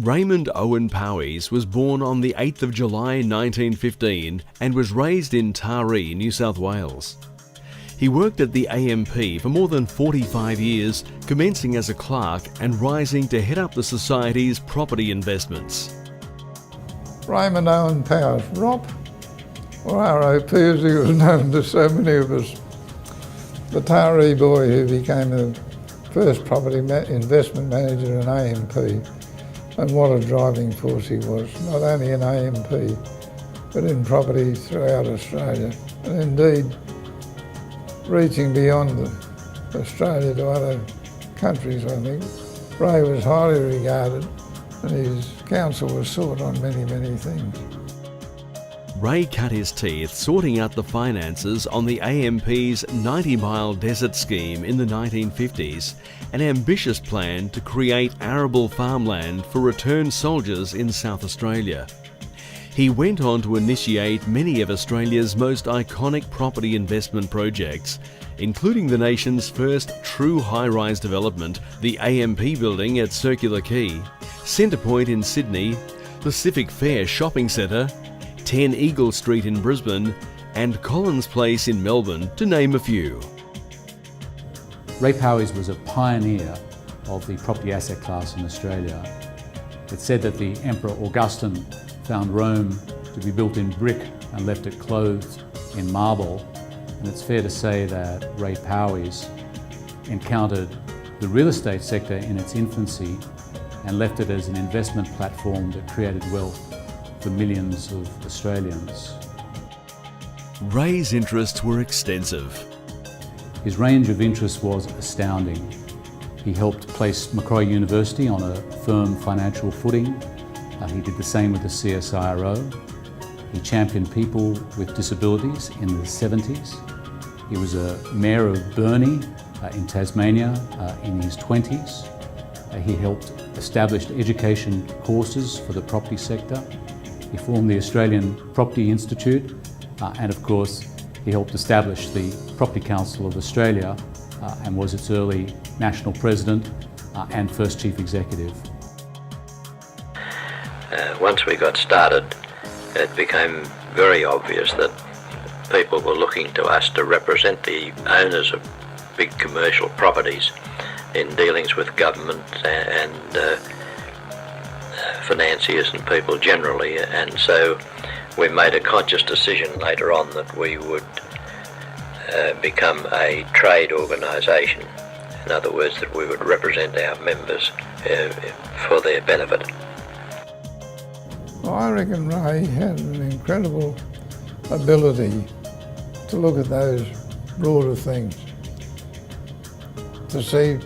Raymond Owen Powys was born on the 8th of July 1915 and was raised in Taree, New South Wales. He worked at the AMP for more than 45 years, commencing as a clerk and rising to head up the Society's property investments. Raymond Owen Powys, ROP, or ROP as he was known to so many of us. The Taree boy who became the first property investment manager in AMP. And what a driving force he was, not only in AMP, but in property throughout Australia. And indeed, reaching beyond Australia to other countries, I think. Ray was highly regarded and his counsel was sought on many, many things. Ray cut his teeth sorting out the finances on the AMP's 90-mile desert scheme in the 1950s, an ambitious plan to create arable farmland for returned soldiers in South Australia. He went on to initiate many of Australia's most iconic property investment projects, including the nation's first true high-rise development, the AMP building at Circular Quay, Centre Point in Sydney, the Civic Fair Shopping Centre, 10 Eagle Street in Brisbane, and Collins Place in Melbourne, to name a few. Ray Powys was a pioneer of the property asset class in Australia. It's said that the Emperor Augustine found Rome to be built in brick and left it clothed in marble, and it's fair to say that Ray Powys encountered the real estate sector in its infancy and left it as an investment platform that created wealth for millions of Australians. Ray's interests were extensive. His range of interests was astounding. He helped place Macquarie University on a firm financial footing. He did the same with the CSIRO. He championed people with disabilities in the 70s. He was a mayor of Burnie in Tasmania in his 20s. He helped establish education courses for the property sector. He formed the Australian Property Institute, and of course he helped establish the Property Council of Australia and was its early national president and first chief executive. Once we got started, it became very obvious that people were looking to us to represent the owners of big commercial properties in dealings with government and financiers and people generally, and so we made a conscious decision later on that we would become a trade organisation. In other words, that we would represent our members for their benefit. Well, I reckon Ray had an incredible ability to look at those broader things, to see,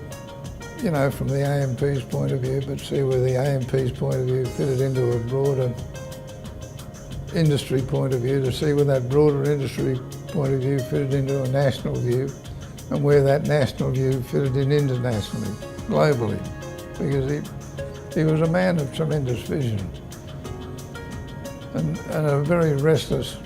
you know, from the AMP's point of view, but see where the AMP's point of view fitted into a broader industry point of view, to see where that broader industry point of view fitted into a national view, and where that national view fitted in internationally, globally, because he was a man of tremendous vision and a very restless,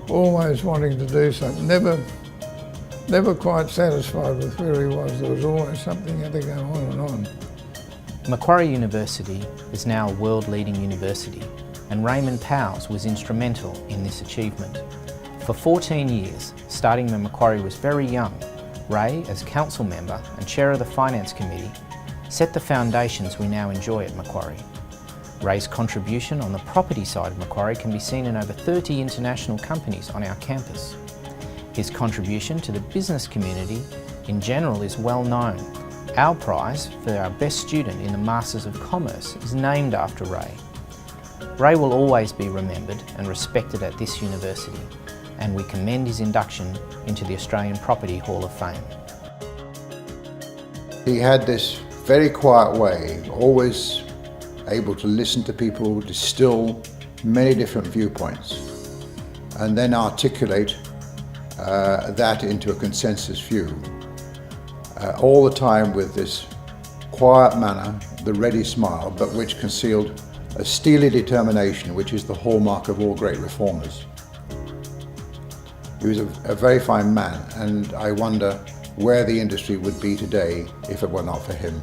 always wanting to do something, never quite satisfied with where he was. There was always something had to go on and on. Macquarie University is now a world-leading university, and Raymond Powys was instrumental in this achievement. For 14 years, starting when Macquarie was very young, Ray, as council member and chair of the Finance Committee, set the foundations we now enjoy at Macquarie. Ray's contribution on the property side of Macquarie can be seen in over 30 international companies on our campus. His contribution to the business community in general is well known. Our prize for our best student in the Masters of Commerce is named after Ray. Ray will always be remembered and respected at this university, and we commend his induction into the Australian Property Hall of Fame. He had this very quiet way, always able to listen to people, distill many different viewpoints, and then articulate that into a consensus view. All the time with this quiet manner, the ready smile, but which concealed a steely determination, which is the hallmark of all great reformers. He was a very fine man, and I wonder where the industry would be today if it were not for him.